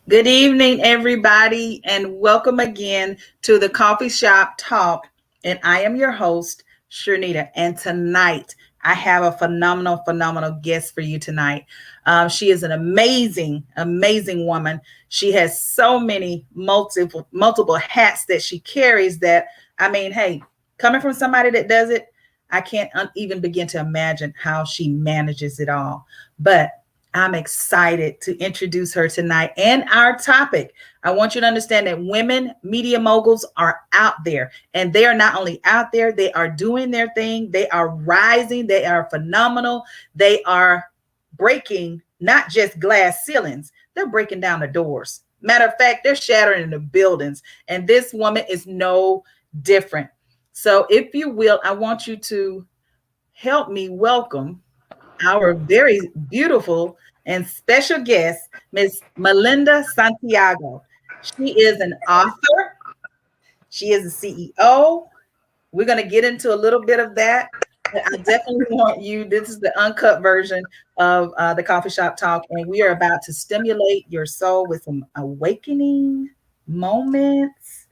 Good evening, everybody, and welcome again to the Coffee Shop Talk. And I am your host, Shernita. And tonight, I have a phenomenal guest for you tonight. She is an amazing woman. She has so many multiple hats that she carries. That I mean, hey, coming from somebody that does it, I can't even begin to imagine how she manages it all. But I'm excited to introduce her tonight and our topic. I want you to understand that women media moguls are out there, and they are not only out there, they are doing their thing. They are rising. They are phenomenal. They are breaking not just glass ceilings, they're breaking down the doors. Matter of fact, they're shattering the buildings. And this woman is no different. So, if you will, I want you to help me welcome our very beautiful and special guest, Miss Melinda Santiago. She is an author. She is a CEO. We're going to get into a little bit of that. But I definitely want you, this is the uncut version of the Coffee Shop Talk, and we are about to stimulate your soul with some awakening moments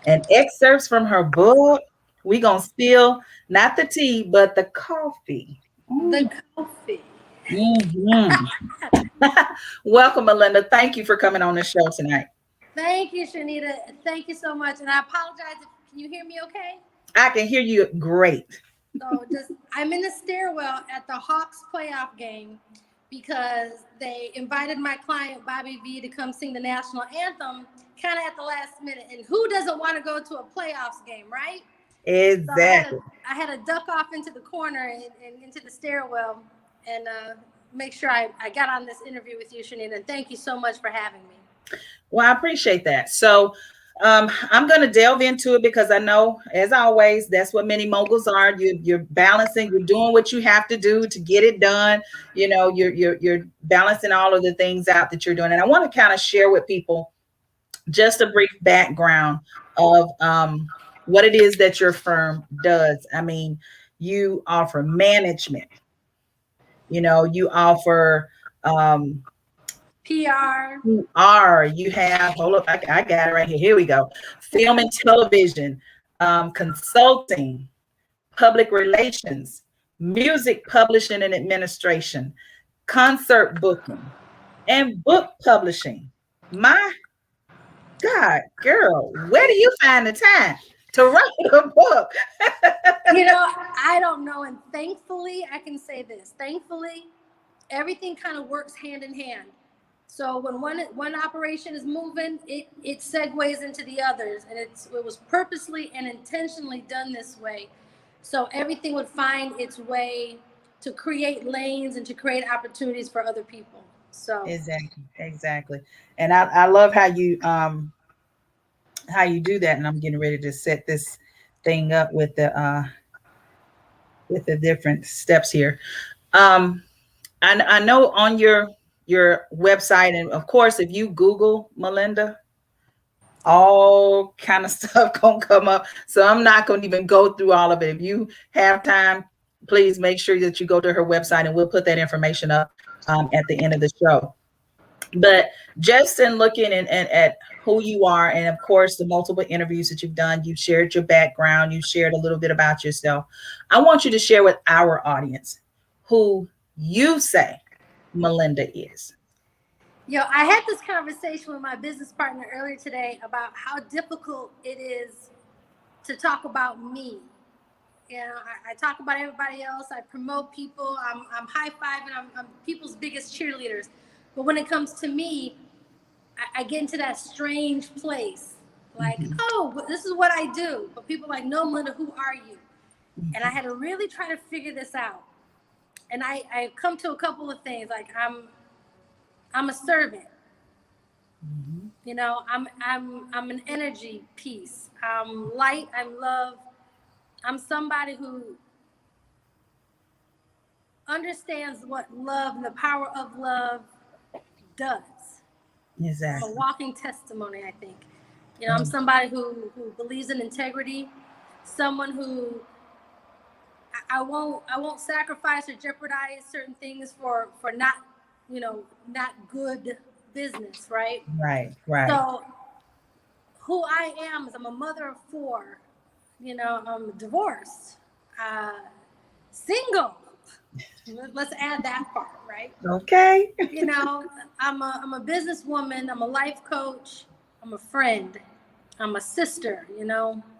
and excerpts from her book. We're going to spill not the tea, but the coffee. The coffee. Mhm. Welcome, Melinda. Thank you for coming on the show tonight. Thank you, Shernita. Thank you so much. And I apologize. Can you hear me okay? I can hear you great. So I'm in the stairwell at the Hawks playoff game because they invited my client Bobby V to come sing the national anthem kind of at the last minute. And who doesn't want to go to a playoffs game, right? So Exactly. I had to duck off into the corner and into the stairwell and make sure I got on this interview with you, Shernita. And thank you so much for having me. Well, I appreciate that. So, I'm going to delve into it because I know, as always, that's what many moguls are. You're balancing. You're doing what you have to do to get it done. You know, you're balancing all of the things out that you're doing. And I want to kind of share with people just a brief background of what it is that your firm does. I mean, you offer management. You offer PR. you have, hold up, I got it right here. Here we go. Film and television, consulting, public relations, music publishing and administration, concert booking, and book publishing. My God, girl, where do you find the time to write a book? I don't know. And thankfully, I can say this. Thankfully, everything kind of works hand in hand. So when one operation is moving, it segues into the others, and it was purposely and intentionally done this way. So everything would find its way to create lanes and to create opportunities for other people. So Exactly. And I love how you do that. And I'm getting ready to set this thing up with the different steps here. Um, I know on your website, and of course, if you Google Melinda, all kind of stuff gonna come up. So I'm not gonna even go through all of it. If you have time, please make sure that you go to her website, and we'll put that information up at the end of the show. But just in looking and at who you are, and of course the multiple interviews that you've done, you've shared your background, you shared a little bit about yourself. I want you to share with our audience who you say Melinda is. I had this conversation with my business partner earlier today about how difficult it is to talk about me. I talk about everybody else. I promote people. I'm high-fiving. I'm people's biggest cheerleaders. But when it comes to me, I get into that strange place. Like, Mhm. oh, this is what I do. But people are like, no, Melinda, who are you? And I had to really try to figure this out. And I come to a couple of things. Like I'm a servant. Mhm. I'm an energy piece. I'm light. I'm love. I'm somebody who understands what love and the power of love does. I'm a Exactly. walking testimony, I think. I'm Mm. somebody who believes in integrity, someone who I won't sacrifice or jeopardize certain things for not not good business, right? Right. Right. So who I am is I'm a mother of four. I'm divorced, uh, single. Let's add that part, right? Okay. I'm a businesswoman. I'm a life coach. I'm a friend. I'm a sister.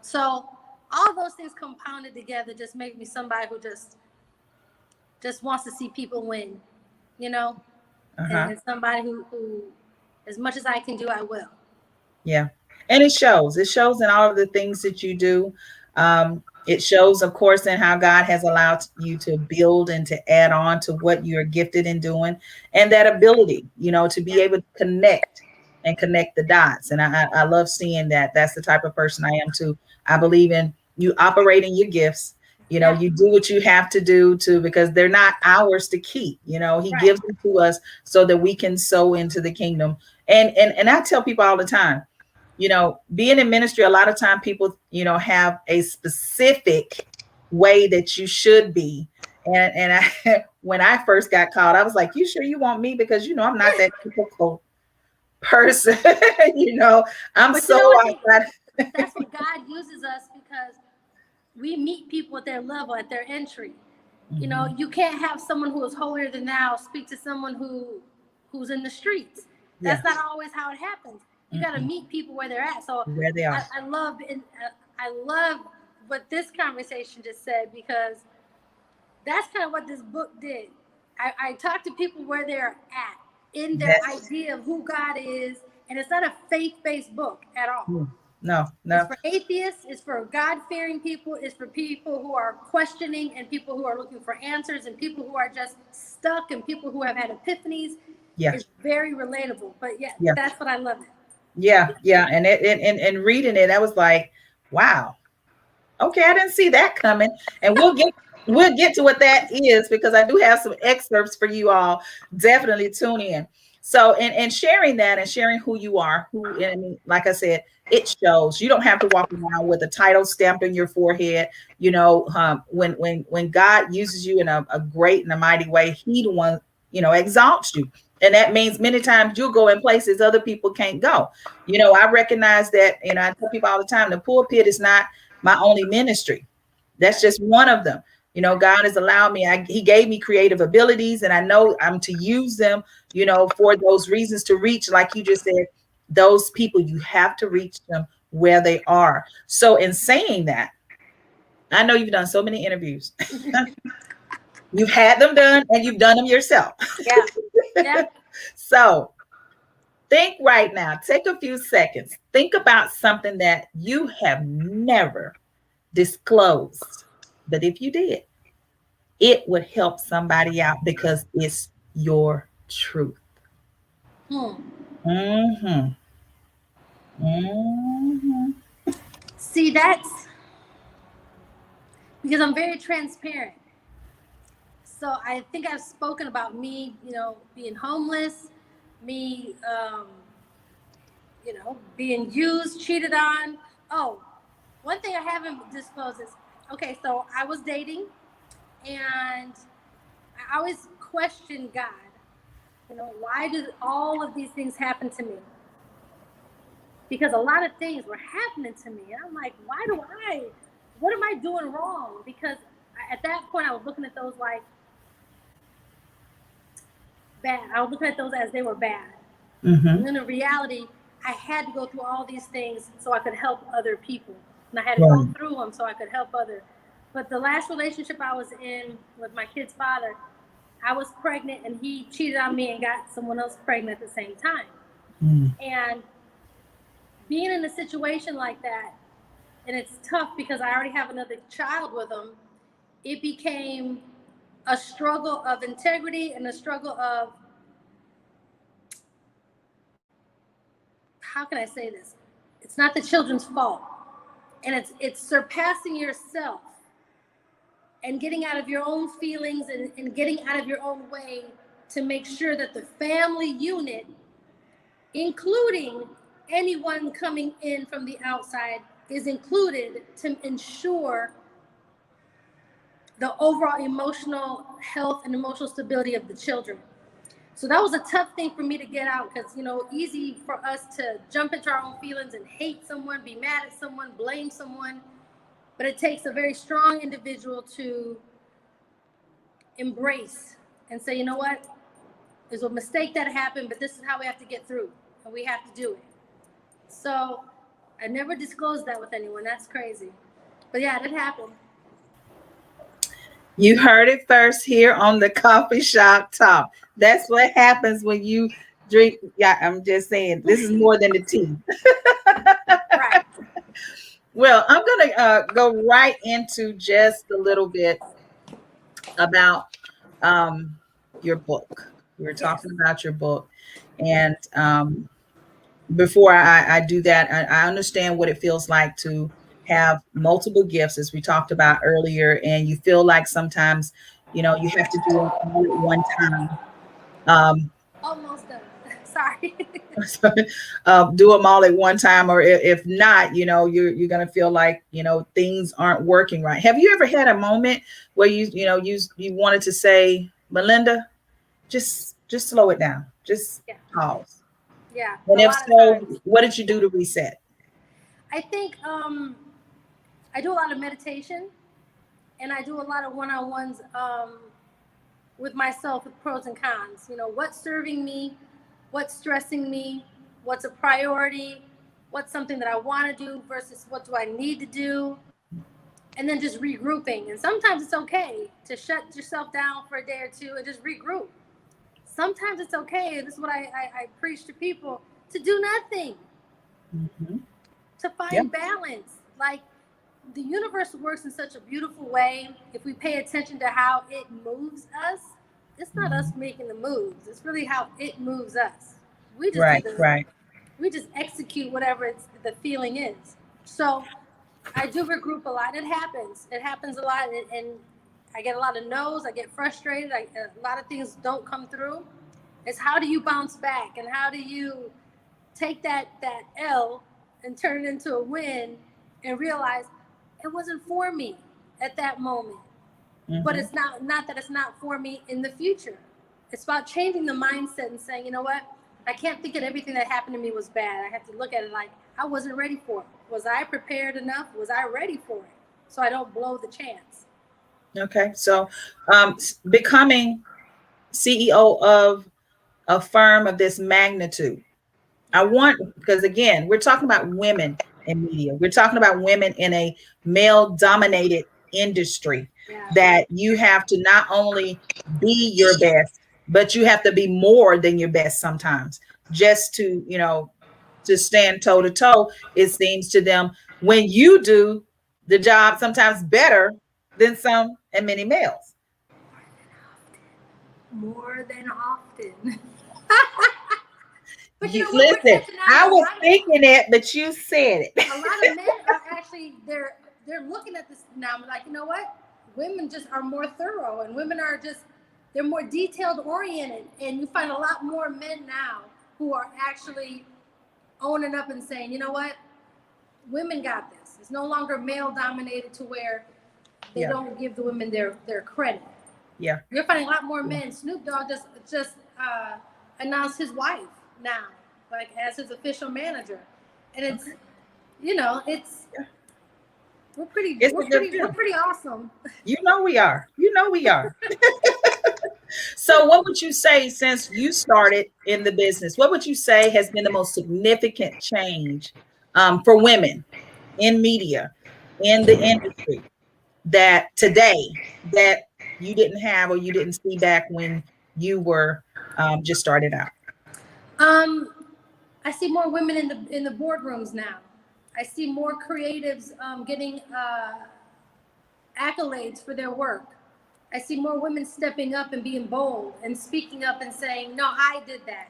So all those things compounded together just make me somebody who just wants to see people win. You know, Uh-huh. and somebody who, as much as I can do, I will. Yeah. And it shows. It shows in all of the things that you do. It shows, of course, in how God has allowed you to build and to add on to what you're gifted in doing, and that ability, to be able to connect and connect the dots. And I love seeing that. That's the type of person I am too. I believe in you operating your gifts. Yeah. You do what you have to do to, because they're not ours to keep. He Right. gives them to us so that we can sow into the kingdom. And I tell people all the time, being in ministry, a lot of time people, have a specific way that you should be. And I, when I first got called, I was like, you sure you want me? Because, I'm not that typical person. I'm But you so know what? outside. That's what God uses us because we meet people at their level, at their entry. Mhm. You can't have someone who is holier than thou speak to someone who's in the streets. Yeah. That's not always how it happens. You got to Mm-mm. meet people where they're at. So Where they are. I love what this conversation just said, because that's kind of what this book did. I talk to people where they're at in their That's idea of who God is, and it's not a faith-based book at all. no, It's no. for atheists, it's for God-fearing people, it's for people who are questioning and people who are looking for answers and people who are just stuck and people who have had epiphanies. Yeah. It's very relatable. But yeah, Yeah. that's what I love it. Yeah. Yeah. And reading it, I was like, wow. Okay, I didn't see that coming. And we'll get to what that is, because I do have some excerpts for you all. Definitely tune in. So, and sharing that and sharing who you are, and like I said, it shows. You don't have to walk around with a title stamped on your forehead. When God uses you in a great and a mighty way, He the one, exalts you. And that means many times you'll go in places other people can't go. I recognize that, I tell people all the time, the pulpit is not my only ministry. That's just one of them. God has allowed me, He gave me creative abilities, and I know I'm to use them, for those reasons, to reach, like you just said, those people. You have to reach them where they are. So in saying that, I know you've done so many interviews. You've had them done and you've done them yourself. Yeah. Yeah. So think right now, take a few seconds, think about something that you have never disclosed. But if you did, it would help somebody out because it's your truth. Hmm. Mm-hmm. Mm-hmm. See, that's because I'm very transparent. So I think I've spoken about me, being homeless, me, being used, cheated on. Oh, one thing I haven't disclosed is, okay, so I was dating and I always questioned God. Why did all of these things happen to me? Because a lot of things were happening to me. And I'm like, what am I doing wrong? Because at that point I was looking at those like bad. I was looking at those as they were bad. Mm-hmm. And then in reality, I had to go through all these things so I could help other people. And I had to go Right. through them so I could help others. But the last relationship I was in with my kid's father, I was pregnant and he cheated on me and got someone else pregnant at the same time. Mm. And being in a situation like that, and it's tough because I already have another child with him, it became a struggle of integrity and a struggle of, how can I say this? It's not the children's fault. And it's surpassing yourself and getting out of your own feelings and getting out of your own way to make sure that the family unit, including anyone coming in from the outside, is included to ensure the overall emotional health and emotional stability of the children. So that was a tough thing for me to get out because, easy for us to jump into our own feelings and hate someone, be mad at someone, blame someone. But it takes a very strong individual to embrace and say, you know what? There's a mistake that happened, but this is how we have to get through, and we have to do it. So I never disclosed that with anyone. That's crazy. But yeah, that happened. You heard it first here on the coffee shop talk. That's what happens when you drink. Yeah, I'm just saying, this is more than the tea. Right. Well, I'm going to go right into just a little bit about your book. We were Yes. talking about your book. And before I do that, I understand what it feels like to have multiple gifts, as we talked about earlier. And you feel like sometimes, you have to do it all at one time. Um, Almost done. Sorry. do them all at one time, or if not, you're gonna feel like things aren't working right. Have you ever had a moment where you wanted to say, Melinda, just slow it down, just Yeah. pause? Yeah. And A if lot of so, times. what did you do to reset? I think I do a lot of meditation, and I do a lot of one-on-ones with myself with pros and cons. What's serving me, what's stressing me, what's a priority, what's something that I want to do versus what do I need to do, and then just regrouping. And sometimes it's okay to shut yourself down for a day or two and just regroup. Sometimes it's okay, and this is what I preach to people, to do nothing, Mm-hmm. to Yep. find balance. Like, the universe works in such a beautiful way. If we pay attention to how it moves us, it's not us Mm-hmm. making the moves. It's really how it moves us. We just do Right, right. we just execute whatever the feeling is. So I do regroup a lot. It happens. It happens a lot, and I get a lot of no's. I get frustrated. A lot of things don't come through. It's how do you bounce back, and how do you take that L and turn it into a win, and realize it wasn't for me at that moment. But Mm-hmm. it's not that it's not for me in the future. It's about changing the mindset and saying, you know what? I can't think that everything that happened to me was bad. I have to look at it like I wasn't ready for it. Was I prepared enough? Was I ready for it? So I don't blow the chance. Okay, so becoming CEO of a firm of this magnitude, I Yeah. want, because again, we're talking about women in media. We're talking about women in a male dominated industry, Yeah. that you have to not only be your best, but you have to be more than your best sometimes, just to stand toe to toe, it seems to them, when you do the job sometimes better than some and many males. More than often. But you You know what? We're listen, catching on I to a was lot of thinking it, but you said it. a lot of men are actually they're looking at this now. I'm like, you know what? Women just are more thorough, and women are just they're more detailed oriented, and you find a lot more men now who are actually owning up and saying, you know what? Women got this. It's no longer male dominated to where they Yeah, don't give the women their credit. yeah. You're finding a lot more men. Snoop Dogg just announced his wife now, like as his official manager, and it's Okay. it's Yeah. we're pretty It's we're a good pretty we're feeling. pretty awesome. You know we are. You know we are. So, what would you say, since you started in the business, what would you say has been the most significant change for women in media, in the industry, that today that you didn't have, or you didn't see back when you were just started out? Um, I see more women in the boardrooms now. I see more creatives getting accolades for their work. I see more women stepping up and being bold and speaking up and saying, "No, I did that,"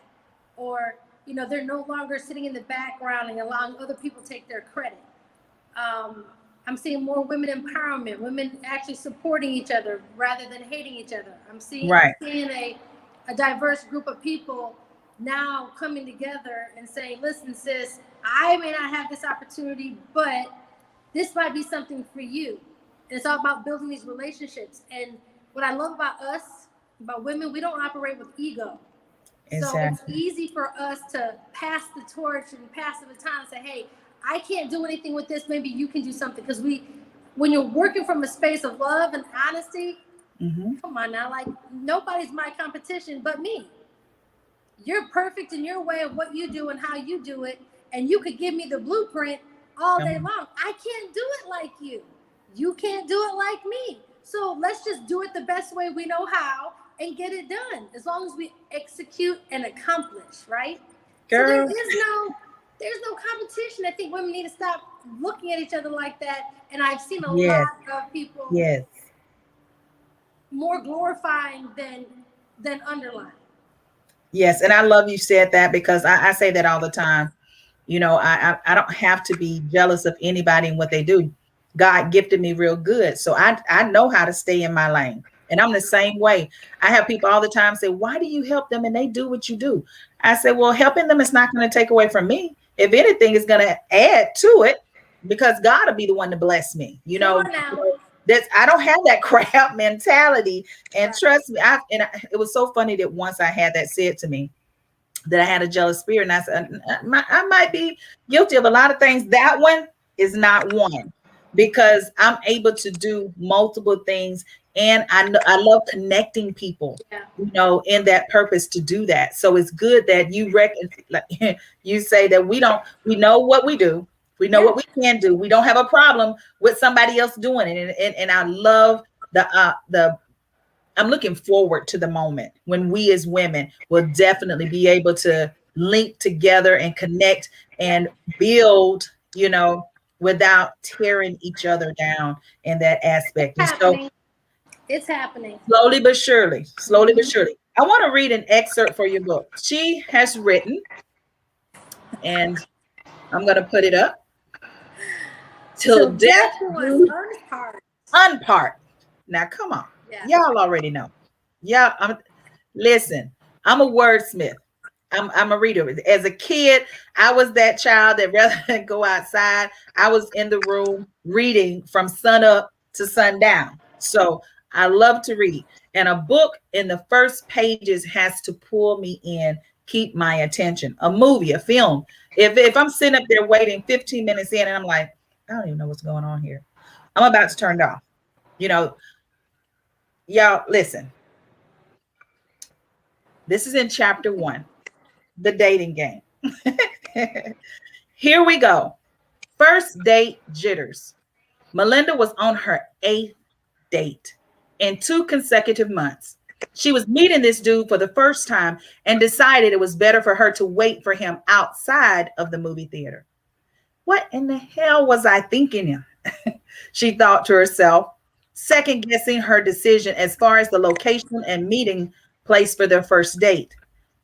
or they're no longer sitting in the background and allowing other people take their credit. Um, I'm seeing more women empowerment, women actually supporting each other rather than hating each other. I'm Right. seeing a diverse group of people now coming together and saying, listen, sis, I may not have this opportunity, but this might be something for you. And it's all about building these relationships. And what I love about us, about women, we don't operate with ego. So it's Exactly. easy for us to pass the torch and pass the baton and say, hey, I can't do anything with this. Maybe you can do something. Because when you're working from a space of love and honesty, Mm-hmm. come on now, like nobody's my competition but me. You're perfect in your way of what you do and how you do it. And you could give me the blueprint all day long. I can't do it like you. You can't do it like me. So let's just do it the best way we know how and get it done. As long as we execute and accomplish, right? So Girl. there's no competition. I think women need to stop looking at each other like that. And I've seen a Yes. lot of people Yes. more glorifying than underlying. Yes. And I love you said that because I say that all the time. You know, I don't have to be jealous of anybody and what they do. God gifted me real good. So I know how to stay in my lane. And I'm the same way. I have people all the time say, why do you help them? And they do what you do. I say, well, helping them is not going to take away from me. If anything, it's going to add to it because God will be the one to bless me. Come on now. That's I don't have that crab mentality. And Right. trust me, it was so funny that once I had that said to me, that I had a jealous spirit. And I said, I might be guilty of a lot of things. That one is not one because I'm able to do multiple things. And I love connecting people, Yeah. in that purpose to do that. So it's good that you reckon, like, you say that we know what we do. We know Yeah. what we can do. We don't have a problem with somebody else doing it. And I love the I'm looking forward to the moment when we as women will definitely be able to link together and connect and build, without tearing each other down in that It's aspect. And so happening. It's happening. slowly but surely, I want to read an excerpt for your book. She has written, and I'm going to put it up. Till Till death death do us do unpart. unpart. Now, come on. Yeah. Y'all already know. Yeah, listen, I'm a wordsmith. I'm a reader. As a kid, I was that child that rather than go outside, I was in the room reading from sun up to sundown. So I love to read. And a book in the first pages has to pull me in, keep my attention. A movie, a film. If I'm sitting up there waiting 15 minutes in and I'm like, I don't even know what's going on here, I'm about to turn it off. You know, y'all, listen, this is in chapter 1, the dating game. Here we go. First date jitters. Melinda was on her 8th date in 2 consecutive months. She was meeting this dude for the first time and decided it was better for her to wait for him outside of the movie theater. What in the hell was I thinking? She thought to herself, second guessing her decision as far as the location and meeting place for their first date.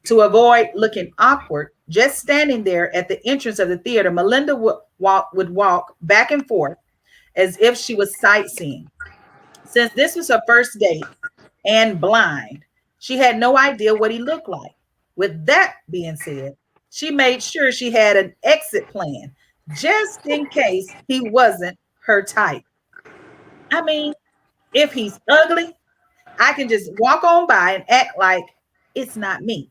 To avoid looking awkward, just standing there at the entrance of the theater, Melinda would walk back and forth as if she was sightseeing. Since this was her first date and blind, she had no idea what he looked like. With that being said, she made sure she had an exit plan just in case he wasn't her type. I mean, if he's ugly, I can just walk on by and act like it's not me,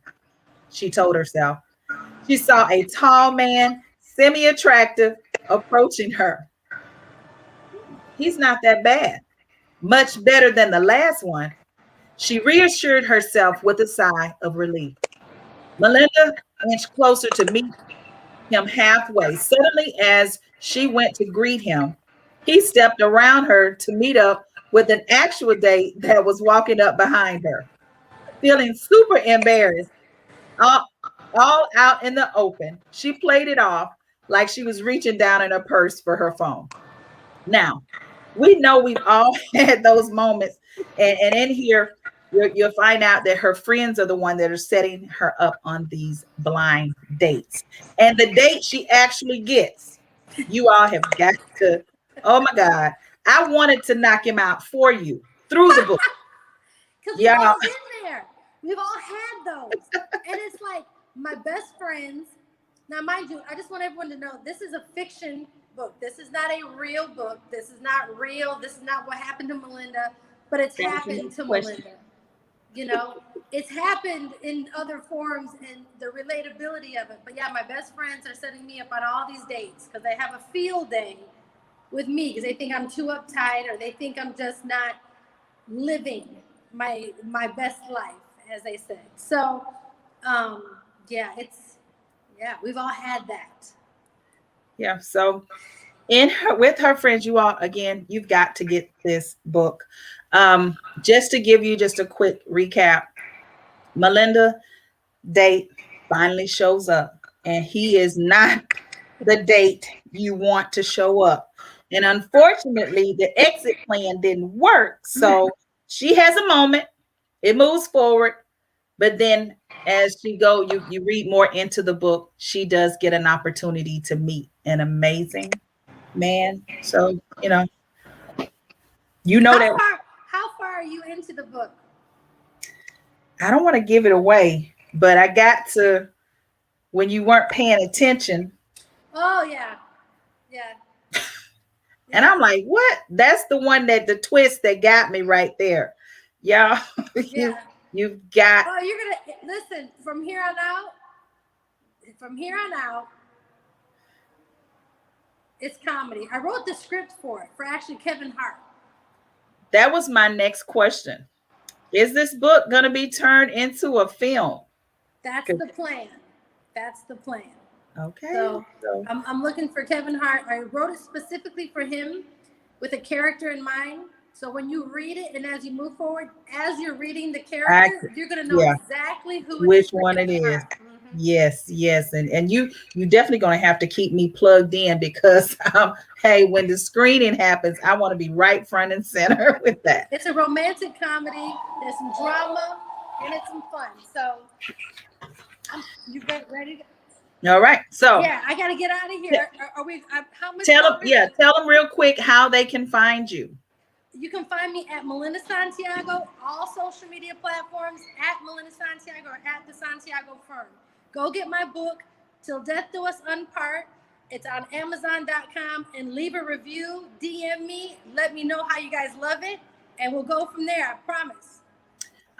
she told herself. She saw a tall man, semi attractive, approaching her. He's not that bad. Much better than the last one. She reassured herself with a sigh of relief. Melinda inched closer to meet him halfway. Suddenly, as she went to greet him, he stepped around her to meet up with an actual date that was walking up behind her. Feeling super embarrassed, all, all out in the open, she played it off like she was reaching down in her purse for her phone. Now, we know we've all had those moments, and in here, you'll find out that her friends are the one that are setting her up on these blind dates. And the date she actually gets, you all have got to, oh my God, I wanted to knock him out for you through the book. Because we've Y'all, all been there. We've all had those. And it's like my best friends. Now, mind you, I just want everyone to know this is a fiction book. This is not a real book. This is not real. This is not what happened to Melinda, but it's answer happened your to question. Melinda. you know, it's happened in other forms and the relatability of it. But yeah, my best friends are setting me up on all these dates because they have a field day with me because they think I'm too uptight or they think I'm just not living my best life, as they said. So, yeah, we've all had that. Yeah. So in her with her friends, you all again, you've got to get this book. Just to give you just a quick recap, Melinda date finally shows up, and he is not the date you want to show up. And unfortunately, the exit plan didn't work. So she has a moment, it moves forward, but then as she go, you read more into the book, she does get an opportunity to meet an amazing man. So, you know How that far? How far are you into the book? I don't want to give it away, but I got to when you weren't paying attention. Oh yeah, yeah, And yeah, I'm like, what? That's the one that the twist that got me right there. Y'all, you yeah. you've got Oh, you're gonna listen from here on out. From here on out, it's comedy. I wrote the script for it for actually Kevin Hart. that was my next question. Is this book gonna be turned into a film? That's 'Cause- the plan. That's the plan. Okay. So So I'm looking for Kevin Hart. I wrote it specifically for him with a character in mind. So when you read it and as you move forward, as you're reading the I character, you're gonna know yeah, exactly who it which is for one it Kevin is. Hart. Mm-hmm. Yes, yes. And you definitely gonna have to keep me plugged in because hey, when the screening happens, I want to be right front and center with that. It's a romantic comedy. There's some drama and it's some fun. So you ready? All right. So Yeah, I got to get out of here. Are we? How much tell them, longer? yeah, tell them real quick how they can find you. You can find me at Melinda Santiago, all social media platforms, at Melinda Santiago or at the Santiago Firm. Go get my book, Till Death Do Us Unpart. It's on Amazon.com and leave a review, DM me, let me know how you guys love it, and we'll go from there. I promise.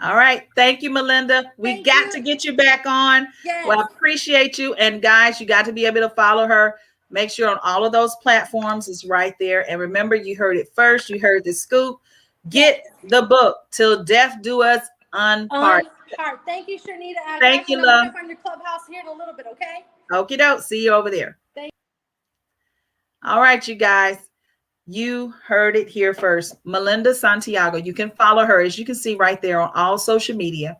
All right. Thank you, Melinda. We Thank got you. to get you back on. Well, Yes. I appreciate you. And guys, you got to be able to follow her. Make sure on all of those platforms is right there. And remember, you heard it first. You heard the scoop. Get Yes. the book, Till Death Do Us Unpart. Unpart. Thank you, Shernita. I'll Thank catch you, you love. back on your clubhouse here in a little bit, okay? Okie doke. See you over there. Thank All right, you guys. You heard it here first. Melinda Santiago. You can follow her, as you can see right there, on all social media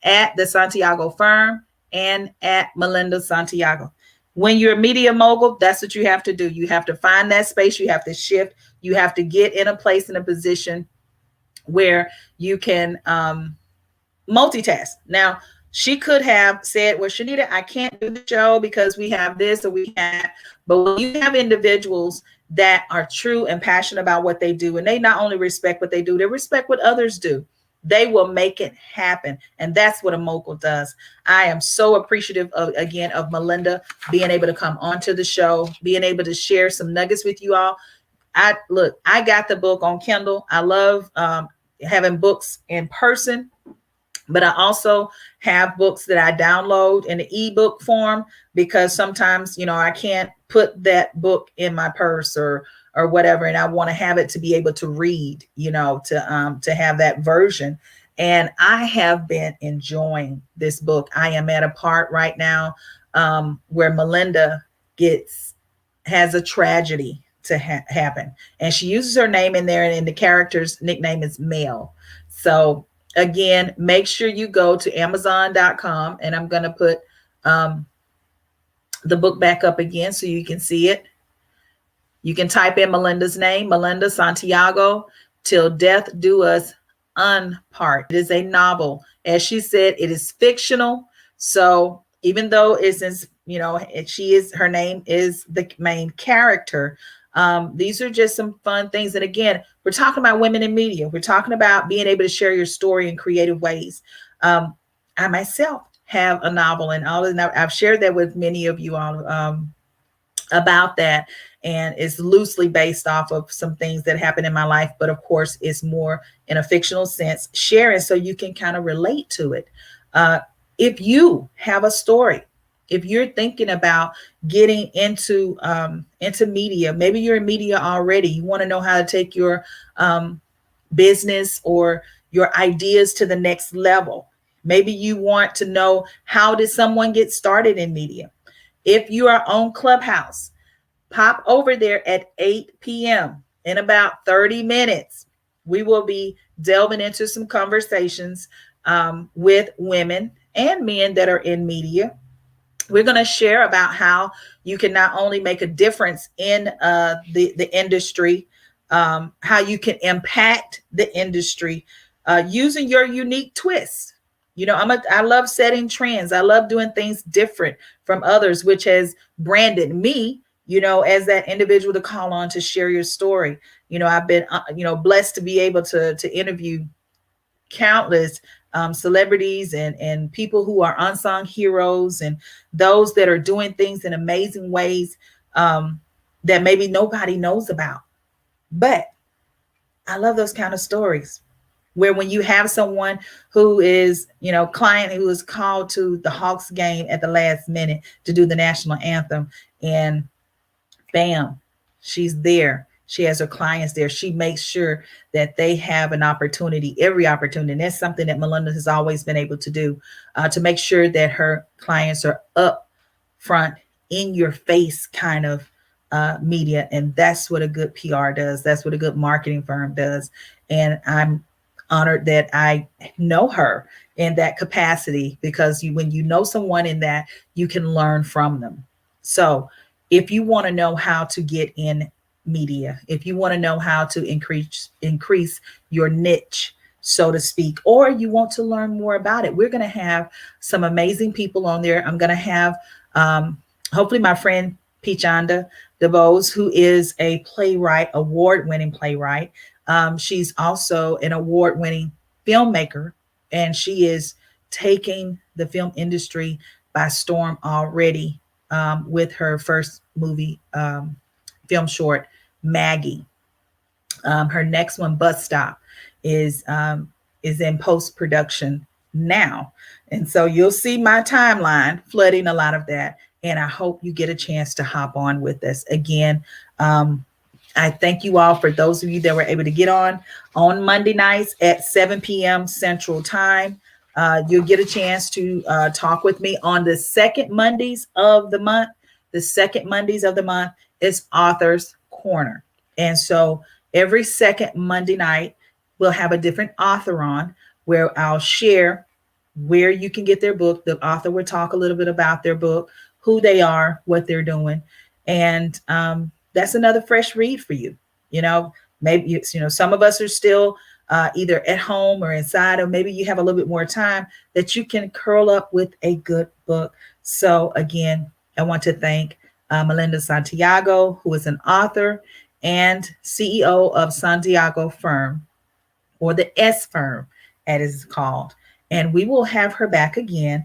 at the Santiago Firm and at Melinda Santiago. When you're a media mogul, that's what you have to do. You have to find that space. You have to shift. You have to get in a place, in a position where you can multitask. Now, she could have said, well, Shernita, I can't do the show because we have this or we have that. But when you have individuals that are true and passionate about what they do, and they not only respect what they do, they respect what others do. They will make it happen. And that's what a mogul does. I am so appreciative of, again, of Melinda being able to come onto the show, being able to share some nuggets with you all. I got the book on Kindle. I love having books in person, but I also have books that I download in the ebook form because sometimes, I can't put that book in my purse or whatever, and I want to have it to be able to read, to have that version. And I have been enjoying this book. I am at a part right now where Melinda has a tragedy to happen, and she uses her name in there, and the character's nickname is Mel. So again, make sure you go to Amazon.com, and I'm going to put the book back up again so you can see it. You can type in Melinda's name, Melinda Santiago, Till Death Do Us Unpart. It is a novel. As she said, it is fictional. So even though it's, her name is the main character, these are just some fun things. And again, we're talking about women in media. We're talking about being able to share your story in creative ways. I myself have a novel, and I've shared that with many of you all. about that. And it's loosely based off of some things that happened in my life, but of course it's more in a fictional sense, sharing so you can kind of relate to it. uh, if you have a story, if you're thinking about getting into media, maybe you're in media already, you want to know how to take your business or your ideas to the next level. Maybe you want to know, how did someone get started in media? If you are on Clubhouse, pop over there at 8 p.m. In about 30 minutes. We will be delving into some conversations with women and men that are in media. We're going to share about how you can not only make a difference in the industry, how you can impact the industry using your unique twist. I love setting trends. I love doing things different from others, which has branded me, as that individual to call on to share your story. I've been, blessed to be able to interview countless celebrities and people who are unsung heroes, and those that are doing things in amazing ways that maybe nobody knows about. But I love those kind of stories where when you have someone who is, client who is called to the Hawks game at the last minute to do the national anthem, and bam, she's there. She has her clients there. She makes sure that they have an opportunity, every opportunity. And that's something that Melinda has always been able to do, to make sure that her clients are up front, in your face kind of media. And that's what a good PR does. That's what a good marketing firm does. And I'm honored that I know her in that capacity, because when you know someone in that, you can learn from them. So if you want to know how to get in media, if you want to know how to increase your niche, so to speak, or you want to learn more about it, we're going to have some amazing people on there. I'm going to have hopefully my friend Pichanda DeVos, who is a playwright, award-winning playwright. She's also an award-winning filmmaker, and she is taking the film industry by storm already, with her first movie, film short, Maggie. Her next one, Bus Stop, is in post production now, and so you'll see my timeline flooding a lot of that. And I hope you get a chance to hop on with us again. I thank you all, for those of you that were able to get on Monday nights at 7 p.m. Central Time. You'll get a chance to talk with me on the second Mondays of the month. The second Mondays of the month is Author's Corner. And so every second Monday night, we'll have a different author on, where I'll share where you can get their book. The author will talk a little bit about their book, who they are, what they're doing. And that's another fresh read for you. Maybe, some of us are still either at home or inside, or maybe you have a little bit more time that you can curl up with a good book. So again, I want to thank Melinda Santiago, who is an author and CEO of Santiago Firm, or the S Firm, as it's called. And we will have her back again,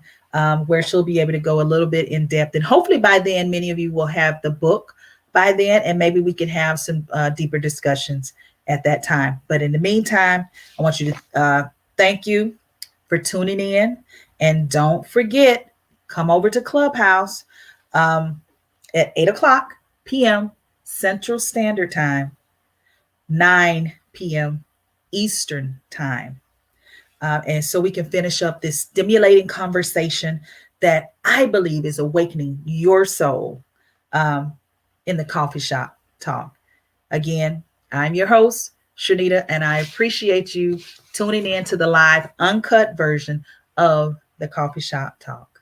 where she'll be able to go a little bit in depth. And hopefully by then, many of you will have the book by then, and maybe we can have some deeper discussions at that time. But in the meantime, I want you to thank you for tuning in. And don't forget, come over to Clubhouse at 8 o'clock p.m. Central Standard Time, 9 p.m. Eastern Time. And so we can finish up this stimulating conversation that I believe is awakening your soul in the coffee shop talk. Again, I'm your host, Shernita, and I appreciate you tuning in to the live uncut version of the coffee shop talk.